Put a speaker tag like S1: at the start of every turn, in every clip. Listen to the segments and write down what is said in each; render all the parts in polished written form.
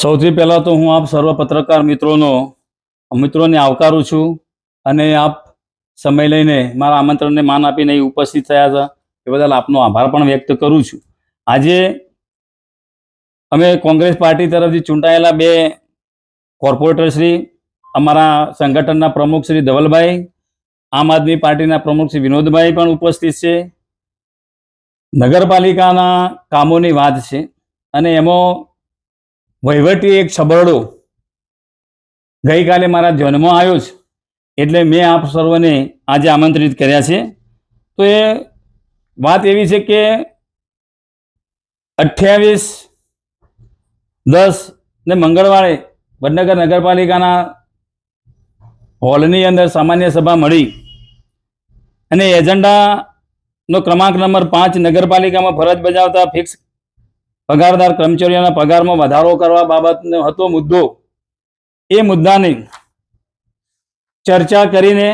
S1: સૌથી પહેલા તો હું આપ સર્વ પત્રકાર મિત્રોને આવકારું છું અને આપ સમય લઈને મારા આમંત્રણને માન આપીને ઉપસ્થિત થયા હતા એ બદલ આપનો આભાર પણ વ્યક્ત કરું છું. આજે અમે કોંગ્રેસ પાર્ટી તરફથી ચૂંટાયેલા બે કોર્પોરેટર શ્રી, અમારા સંગઠનના પ્રમુખ શ્રી ધવલભાઈ, આમ આદમી પાર્ટીના પ્રમુખ શ્રી વિનોદભાઈ પણ ઉપસ્થિત છે. નગરપાલિકાના કામોની વાત છે અને એમાં વહીવટી એક છબરડો ગઈકાલે મારા ધ્યાનમાં આવ્યો છે, એટલે મેં આપ સર્વને આજે આમંત્રિત કર્યા છે. તો એ વાત એવી છે કે 28/10 ને મંગળવારે વડનગર નગરપાલિકાના હોલની અંદર સામાન્ય સભા મળી અને એજન્ડાનો ક્રમાંક નંબર 5 નગરપાલિકામાં ફરજ બજાવતા ફિક્સ પગારદાર કર્મચારીઓના પગારમાં વધારો કરવા બાબતનો હતો મુદ્દો. એ મુદ્દાની ચર્ચા કરીને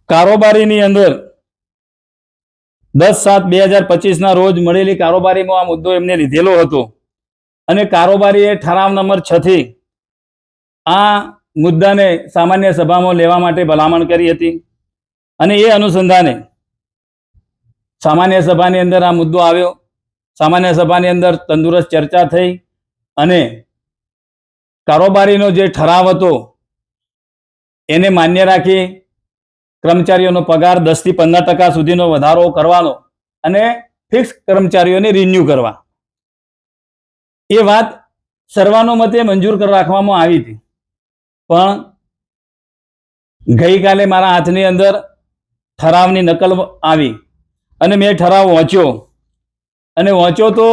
S1: કારોબારીની અંદર 10/7/2025 રોજ મળેલી કારોબારીમાં આ મુદ્દો એમને લીધેલો હતો અને કારોબારીએ ઠરાવ નંબર 6 થી આ મુદ્દાને સામાન્ય સભામાં લેવા માટે ભલામણ કરી હતી અને એ અનુસંધાને સામાન્ય સભાની અંદર આ મુદ્દો આવ્યો. સામાન્ય સભાની અંદર તંદુરસ્ત ચર્ચા થઈ અને કારોબારીનો જે ઠરાવ હતો એને માન્ય રાખી કર્મચારીઓનો પગાર 10 થી 15% સુધીનો વધારો કરવાનો અને ફિક્સ કર્મચારીઓને રિન્યુ કરવા, એ વાત સર્વાનુમતે મંજૂર રાખવામાં આવી હતી. પણ ગઈકાલે મારા હાથની અંદર ઠરાવની નકલ આવી અને મેં ઠરાવ વાંચ્યો તો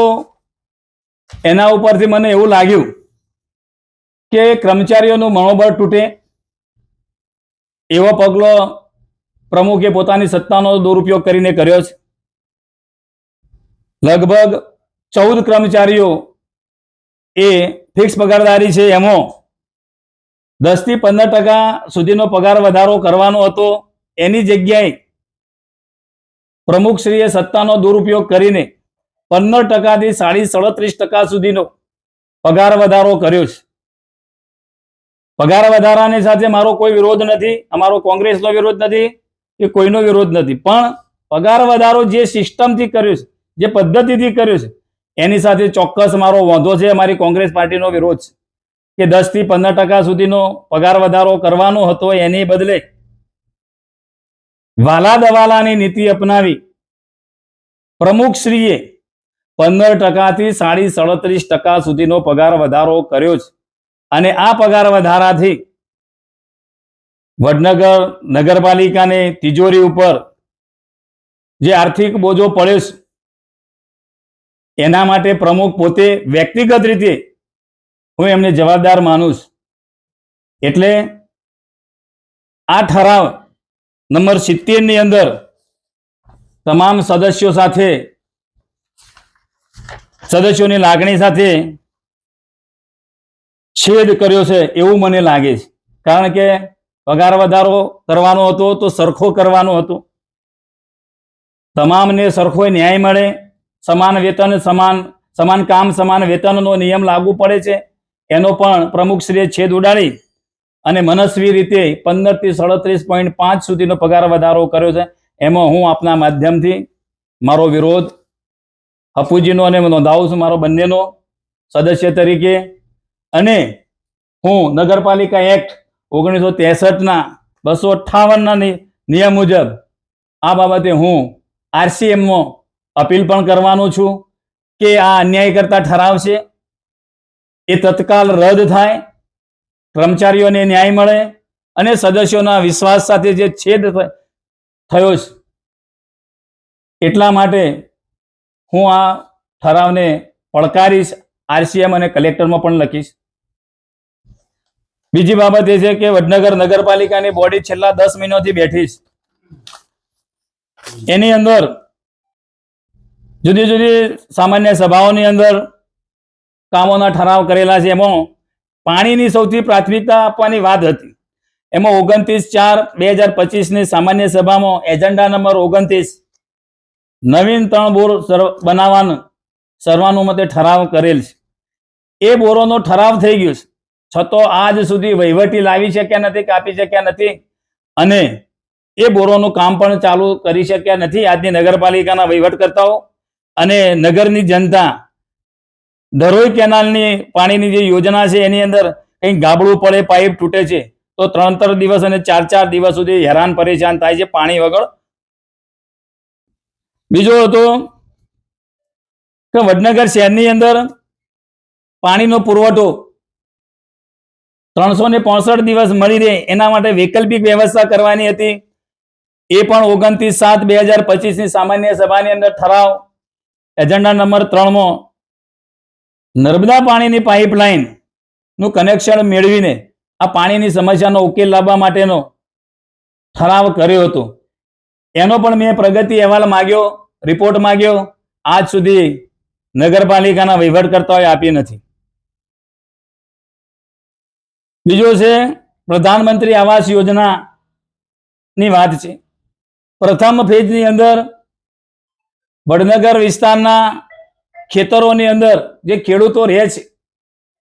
S1: એના ઉપરથી મને એવું લાગ્યું કે કર્મચારીઓનું મનોબળ તૂટે એવો પગલો પ્રમુખે પોતાની સત્તાનો દુરુપયોગ કરીને કર્યો છે. લગભગ 14 કર્મચારીઓ એ ફિક્સ પગારદારી છે, એમાં 10 થી 15% સુધીનો પગાર વધારો કરવાનો હતો. એની જગ્યાએ પ્રમુખશ્રીએ સત્તાનો દુરુપયોગ કરીને 15% થી 37% સુધીનો પગાર વધારો કર્યો છે. પગાર વધારાની સાથે મારો કોઈ વિરોધ નથી, અમારો કોંગ્રેસનો વિરોધ નથી કે કોઈનો વિરોધ નથી, પણ પગાર વધારો જે સિસ્ટમથી કર્યો છે, જે પદ્ધતિથી કર્યો છે, એની સાથે ચોક્કસ મારો વાંધો છે. અમારી કોંગ્રેસ પાર્ટીનો વિરોધ છે કે 10 થી 15% સુધીનો પગાર વધારો કરવાનો હતો, એની બદલે વાલા દવાલાની નીતિ અપનાવી પ્રમુખશ્રીએ 15% થી 37% સુધીનો પગાર વધારો કર્યો છે. અને આ પગાર વધારાથી વડનગર નગરપાલિકાને તિજોરી ઉપર જે આર્થિક બોજો પડ્યો છે, એના માટે પ્રમુખ પોતે વ્યક્તિગત રીતે હું એમને જવાબદાર માનું છું. એટલે આ ઠરાવ નંબર 70 ની અંદર તમામ સદસ્યોની લાગણી સાથે છેદ કર્યો છે એવું મને લાગે છે. કારણ કે પગાર વધારો કરવાનો હતો તો સરખો કરવાનો હતો, તમામને સરખો ન્યાય મળે, સમાન વેતન સમાન કામ સમાન વેતનનો નિયમ લાગુ પડે છે, એનો પણ પ્રમુખશ્રીએ છેદ ઉડાડી અને મનસ્વી રીતે 15 થી 37.5 સુધીનો પગાર વધારો કર્યો છે. એમાં હું આપના માધ્યમથી મારો વિરોધ હપુજીનો અને નોંધાવું છું, મારો બંનેનો સદસ્ય તરીકે. અને હું નગરપાલિકા એક્ટ 1963ના 258ના નિયમ મુજબ આ બાબતે હું RCMમાં અપીલ પણ કરવાનો છું કે આ અન્યાય કરતા ઠરાવ છે એ તત્કાલ રદ થાય, કર્મચારીઓને ન્યાય મળે અને સદસ્યોના વિશ્વાસ સાથે જે છેદ થયો છે, એટલા માટે હું આ ઠરાવને પડકારીશ, RCM અને કલેક્ટરમાં પણ લખીશ. બીજી બાબત એ છે કે વડનગર નગરપાલિકાની બોડી છેલ્લા 10 મહિનાથી બેઠી છે. એની અંદર જુદી જુદી સામાન્ય સભાઓની અંદર કામોના ઠરાવ કરેલા છે. એમાં પાણીની સૌથી પ્રાથમિકતા આપવાની વાત હતી. એમાં 29/4/2025ની સામાન્ય સભામાં એજન્ડા નંબર 29 નવીન 3 બોર બનાવવાનું સર્વાનુમતે ઠરાવ કરેલ છે. એ બોરોનો ઠરાવ થઈ ગયો છે, છતાં આજ સુધી વહીવટી લાવી શક્યા નથી, કાપી શક્યા નથી અને એ બોરોનું કામ પણ ચાલુ કરી શક્યા નથી આજની નગરપાલિકાના વહીવટકર્તાઓ. અને નગરની જનતા ધરોઈ કેનાલની પાણીની જે યોજના છે એની અંદર કંઈક ગાબડું પડે, પાઇપ તૂટે છે તો 3-3 દિવસ અને 4-4 દિવસ સુધી હેરાન પરેશાન થાય છે પાણી વગર. બીજો હતો કે વડનગર શહેરની અંદર પાણીનો પુરવઠો 365 દિવસ મળી રહે એના માટે વૈકલ્પિક વ્યવસ્થા કરવાની હતી. એ પણ 29/7/2025 ની સામાન્ય સભાની અંદર ઠરાવ એજન્ડા નંબર 3 માં નર્મદા પાણીની પાઇપલાઇન નું કનેક્શન મેળવીને આ પાણીની સમસ્યાનો ઉકેલ લાવવા માટેનો ઠરાવ કર્યો હતો. એનો પણ મેં પ્રગતિ અહેવાલ માંગ્યો, રિપોર્ટ માંગ્યો, આજ સુધી નગરપાલિકાના વહીવટકર્તાઓએ આપી નથી. બીજો છે પ્રધાનમંત્રી આવાસ યોજનાની વાત છે. પ્રથમ ફેઝની અંદર વડનગર વિસ્તારના ખેતરોની અંદર જે ખેડૂતો રહે છે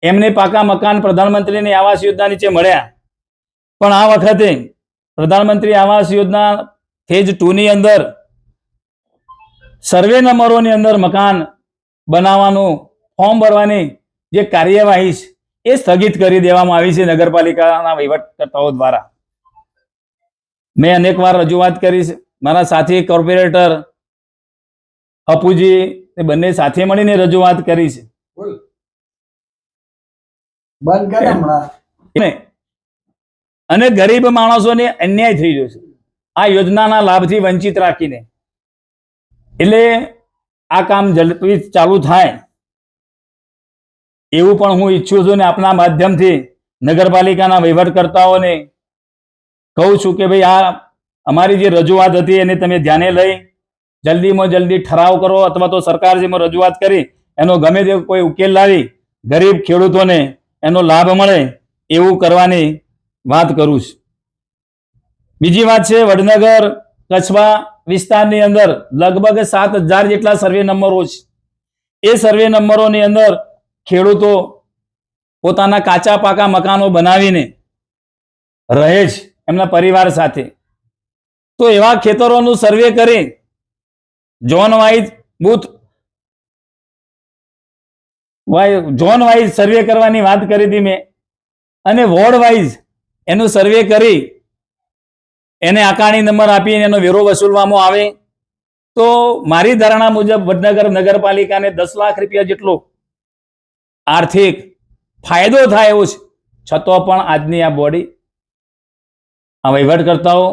S1: એમને પાકા મકાન પ્રધાનમંત્રીની આવાસ યોજના નીચે મળ્યા. પણ આ વખતે પ્રધાનમંત્રી આવાસ યોજના ફેઝ 2 ની અંદર સર્વે નંબરોની અંદર મકાન બનાવવાનું ફોર્મ ભરવાની જે કાર્યવાહી છે એ સ્થગિત કરી દેવામાં આવી છે નગરપાલિકાના વહીવટકર્તાઓ દ્વારા. મેં અનેકવાર રજૂઆત કરી છે. મારા સાથી કોર્પોરેટર અપુજી એ બંને સાથે મળીને રજૂઆત કરી છે. અને ગરીબ માણસોને અન્યાય થઈ રહ્યો છે આ યોજનાના લાભથી વંચિત રાખીને. એટલે આ કામ ઝડપી ચાલુ થાય એવું પણ હું ઈચ્છું છું ને આપના માધ્યમથી નગરપાલિકાના વહીવટકર્તાઓને કહું છું કે ભાઈ આ અમારી જે રજૂઆત હતી એને તમે ધ્યાને લઈ જલ્દીમાં જલ્દી ઠરાવ કરો અથવા તો સરકાર જેમાં રજૂઆત કરી એનો ગમે તે કોઈ ઉકેલ લાવી ગરીબ ખેડૂતોને એનો લાભ મળે એવું કરવાની વાત કરું છું. બીજી વાત છે વડનગર કચ્છવા વિસ્તારની અંદર લગભગ 7,000 જેટલા સર્વે નંબરો છે. એ સર્વે નંબરોની અંદર ખેડૂતો પોતાના કાચા પાકા મકાનો બનાવીને રહે છે એમના પરિવાર સાથે. તો એવા ખેતરોનું સર્વે કરી ઝોન વાઇઝ સર્વે કરવાની વાત કરી હતી મેં, અને વોર્ડ વાઇઝ એનું સર્વે કરી એને આકારણી નંબર આપીને એનો વેરો વસૂલવામાં આવે તો મારી ધારણા મુજબ વડનગર નગરપાલિકાને 10 લાખ રૂપિયા જેટલો આર્થિક ફાયદો થાય એવો છે. છતાં પણ આજની આ બોડી આ વહીવટકર્તાઓ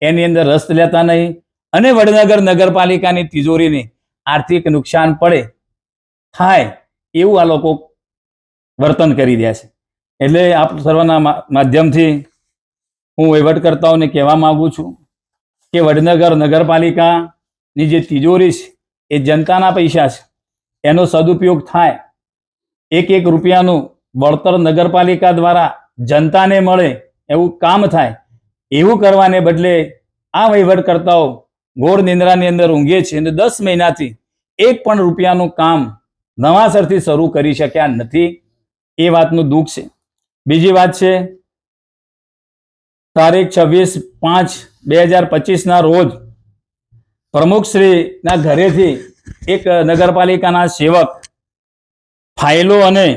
S1: એની અંદર રસ લેતા નહીં અને વડનગર નગરપાલિકાની તિજોરીને આર્થિક નુકસાન પડે થાય એવું આ લોકો વર્તન કરી રહ્યા છે. એટલે આપ સર્વના માધ્યમથી હું વહીવટકર્તાઓને કહેવા માંગુ છું કે વડનગર નગરપાલિકાની જે તિજોરી છે એ જનતાના પૈસા છે, એનો સદુપયોગ થાય. 1-1 રૂપિયાનું વળતર નગરપાલિકા દ્વારા જનતાને મળે એવું કામ થાય એવું કરવાને બદલે આ વહીવટકર્તાઓ ઘોર નિંદ્રાની અંદર ઊંઘે છે અને 10 મહિનાથી 1 પણ રૂપિયાનું કામ નવાસરથી શરૂ કરી શક્યા નથી. એ વાતનું દુઃખ છે. બીજી વાત છે તારીખ 26/5/2025 ના રોજ પ્રમુખશ્રીના ઘરેથી એક નગરપાલિકાના સેવક ફાઇલો અને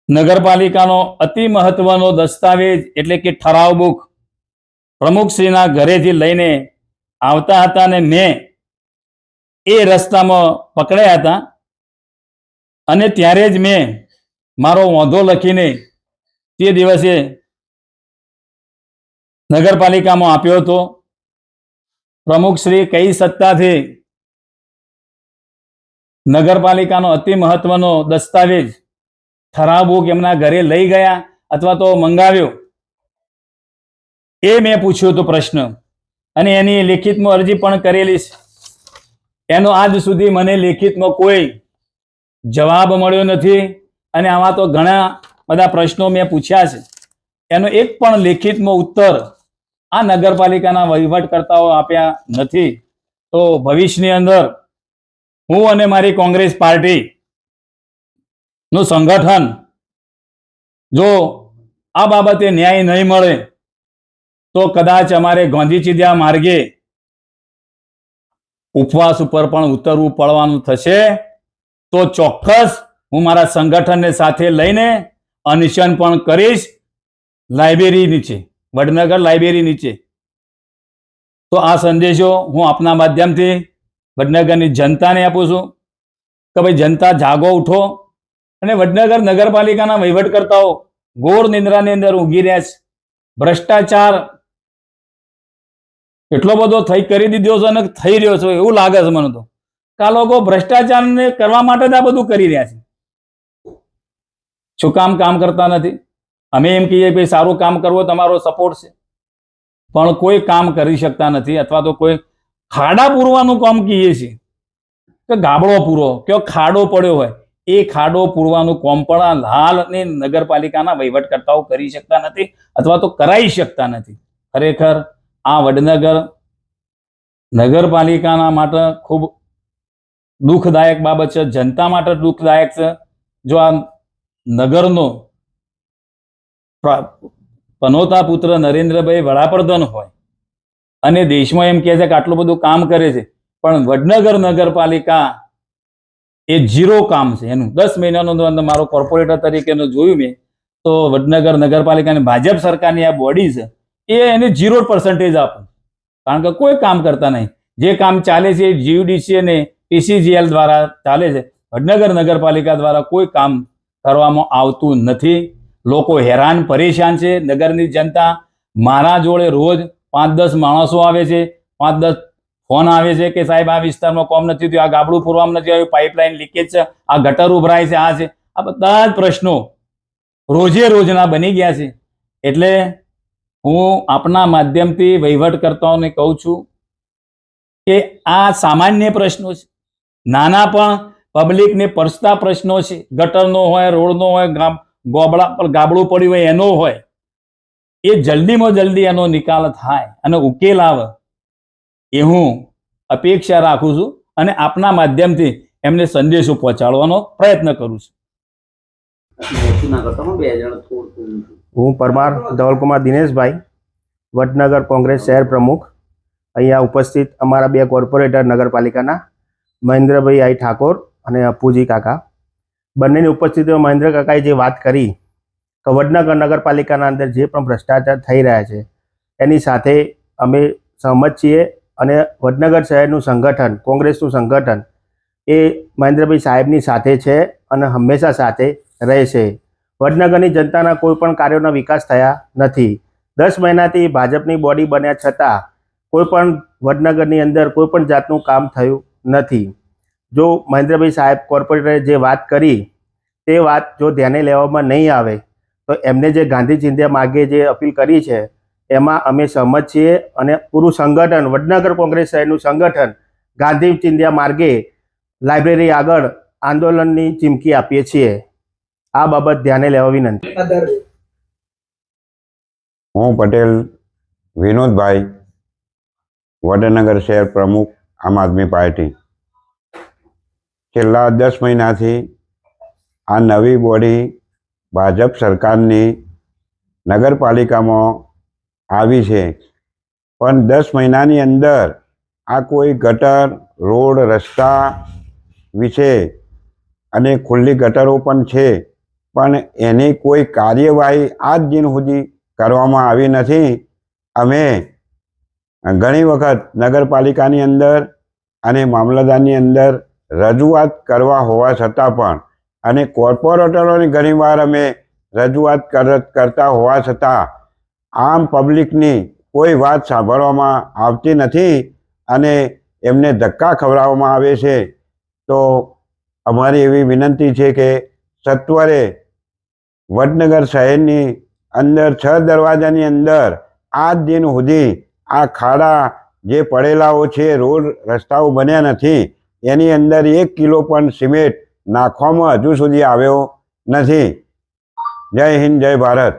S1: નગરપાલિકાનો અતિ મહત્વનો દસ્તાવેજ એટલે કે ઠરાવ બુક પ્રમુખશ્રીના ઘરેથી લઈને આવતા હતા અને મેં એ રસ્તામાં પકડ્યા હતા અને ત્યારે જ મેં મારો વાંધો લખીને તે દિવસે નગરપાલિકામાં આપ્યો હતો. પ્રમુખશ્રી કઈ સત્તાથી નગરપાલિકાનો અતિ મહત્વનો દસ્તાવેજ ઠરાવ બુક એમના ઘરે લઈ ગયા અથવા તો મંગાવ્યો એ મેં પૂછ્યો હતો પ્રશ્ન, અને એની લેખિતમાં અરજી પણ કરેલી છે. એનો આજ સુધી મને લેખિતમાં કોઈ જવાબ મળ્યો નથી અને આમાં તો ઘણા બધા પ્રશ્નો મેં પૂછ્યા છે, એનો એક પણ લેખિતમાં ઉત્તર આ નગરપાલિકાના વહીવટકર્તાઓ આપ્યા નથી. તો ભવિષ્યની અંદર હું અને મારી કોંગ્રેસ પાર્ટી નું સંગઠન જો આ બાબતે ન્યાય નહીં મળે તો કદાચ અમારે ગાંધી ચિંધ્યા માર્ગે ઉપવાસ ઉપર પણ ઉતરવું પડવાનું થશે. તો ચોક્કસ હું મારા સંગઠનને સાથે લઈને અનશન પણ કરીશ લાઇબ્રેરી નીચે, વડનગર લાઇબ્રેરી નીચે. તો આ સંદેશો હું આપના માધ્યમથી વડનગરની જનતાને આપું છું કે ભાઈ જનતા જાગો, ઉઠો. અને વડનગર નગરપાલિકાના વહીવટકર્તાઓ ઘોર નિંદ્રાની અંદર ઊંઘી રહ્યા છે. ભ્રષ્ટાચાર એટલો બધો કરી દીધો છે અને થઈ રહ્યો છે એવું લાગે છે મને તો કે આ લોકો ભ્રષ્ટાચારને કરવા માટે જ આ બધું કરી રહ્યા છે. શું કામ કરતા નથી? અમે એમ કહીએ કે સારું કામ કરવો તમારો સપોર્ટ છે, પણ કોઈ કામ કરી શકતા નથી. અથવા તો કોઈ ખાડા પૂરવાનું કામ કહીએ છીએ કે ગાબડો પૂરો કે ખાડો પડ્યો હોય, એ ખાડો પૂરવાનું કામ પણ હાલની નગરપાલિકાના વહીવટકર્તાઓ કરી શકતા નથી અથવા તો કરાઈ શકતા નથી. ખરેખર આ વડનગર નગરપાલિકાના માટે ખૂબ દુઃખદાયક બાબત છે, જનતા માટે દુઃખદાયક છે. જો આ નગરનો પનોતા પુત્ર નરેન્દ્રભાઈ વડાપ્રધાન હોય અને દેશમાં એમ કહે છે કે આટલું બધું કામ કરે છે, પણ વડનગર નગરપાલિકા એ ઝીરો કામ છે એનું. 10 મહિનાનો મારો કોર્પોરેટર તરીકેનો જોયું મેં તો વડનગર નગરપાલિકાની ભાજપ સરકારની આ બોડી છે એ એને 0% આપું, કારણ કે કોઈ કામ કરતા નહીં. જે કામ ચાલે છે એ જીયુડીસી અને ટીસીજીએલ દ્વારા ચાલે છે. વડનગર નગરપાલિકા દ્વારા કોઈ કામ કરવામાં આવતું નથી. લોકો હેરાન પરેશાન છે. નગરની જનતા મારા જોડે રોજ 5-10 માણસો આવે છે, 5-10 ફોન આવે છે કે સાહેબ આ વિસ્તારમાં કોમ નથી થયું, આ ગાબડું પૂરવામાં નથી આવ્યું, પાઇપલાઇન લીકેજ છે, આ ગટર ઉભરાય છે, આ છે. આ બધા જ પ્રશ્નો રોજે રોજના બની ગયા છે. એટલે હું આપના માધ્યમથી વહીવટકર્તાઓને કહું છું કે આ સામાન્ય પ્રશ્નો છે, નાના પણ પબ્લિકને પરસતા પ્રશ્નો છે. ગટરનો હોય, રોડનો હોય, ગોબડા પર ગાબડું પડ્યું હોય એનો હોય, એ જલ્દીમાં જલ્દી એનો નિકાલ થાય અને ઉકેલ આવે એ હું અપેક્ષા રાખું છું અને આપના માધ્યમથી એમને સંદેશો પહોંચાડવાનો પ્રયત્ન કરું છું.
S2: હું પરમાર ધવલકુમાર દિનેશભાઈ, વડનગર કોંગ્રેસ શહેર પ્રમુખ. અહીંયા ઉપસ્થિત અમારા 2 કોર્પોરેટર નગરપાલિકાના મહેન્દ્રભાઈ આઈ ઠાકોર અને અપુજી કાકા, બંનેની ઉપસ્થિતિમાં મહેન્દ્ર કાકાએ જે વાત કરી કે વડનગર નગરપાલિકાના અંદર જે પણ ભ્રષ્ટાચાર થઈ રહ્યા છે એની સાથે અમે સહમત છીએ. અને વડનગર શહેરનું સંગઠન, કોંગ્રેસનું સંગઠન એ મહેન્દ્રભાઈ સાહેબની સાથે છે અને હંમેશા સાથે રહેશે. વડનગરની જનતાના કોઈ પણ કાર્યોના વિકાસ થયા નથી. 10 મહિનાથી ભાજપની બોડી બન્યા છતાં કોઈ પણ વડનગરની અંદર કોઈ પણ જાતનું કામ થયું નથી. જો મહેન્દ્રભાઈ સાહેબ કોર્પોરેટરે જે વાત કરી તે વાત જો ધ્યાને લેવામાં નહીં આવે તો એમને જે ગાંધી ચિંધ્યા માર્ગે જે અપીલ કરી છે એમાં અમે સહમત છીએ અને પૂરું સંગઠન, વડનગર કોંગ્રેસ શહેરનું સંગઠન ગાંધી ચિંધ્યા માર્ગે લાઇબ્રેરી આગળ આંદોલનની ચીમકી આપીએ છીએ. આ બાબત ધ્યાને લેવા વિનંતી.
S3: હું પટેલ વિનોદભાઈ, વડનગર શહેર પ્રમુખ, આમ આદમી પાર્ટી. છેલ્લા 10 મહિનાથી આ નવી બોડી ભાજપ સરકારની નગરપાલિકામાં આવી છે, પણ 10 મહિનાની અંદર આ કોઈ ગટર, રોડ, રસ્તા વિશે અને ખુલ્લી ગટરો પણ છે, પણ એની કોઈ કાર્યવાહી આજ દિન સુધી કરવામાં આવી નથી. અમે ઘણી વખત નગરપાલિકાની અંદર અને મામલતદારની અંદર રજૂઆત કરવા હોવા છતાં પણ અને કોર્પોરેટરોની ઘણીવાર અમે રજૂઆત કરતા હોવા છતાં આમ પબ્લિકની કોઈ વાત સાંભળવામાં આવતી નથી અને એમને ધક્કા ખવડાવવામાં આવે છે. તો અમારી એવી વિનંતી છે કે સત્વરે વડનગર શહેરની અંદર 6 દરવાજાની અંદર આજ દિન સુધી આ ખાડા જે પડેલાઓ છે, રોડ રસ્તાઓ બન્યા નથી, એની અંદર 1 કિલો પણ સિમેન્ટ નાખવામાં હજુ સુધી આવ્યો નથી. જય હિન્દ, જય ભારત.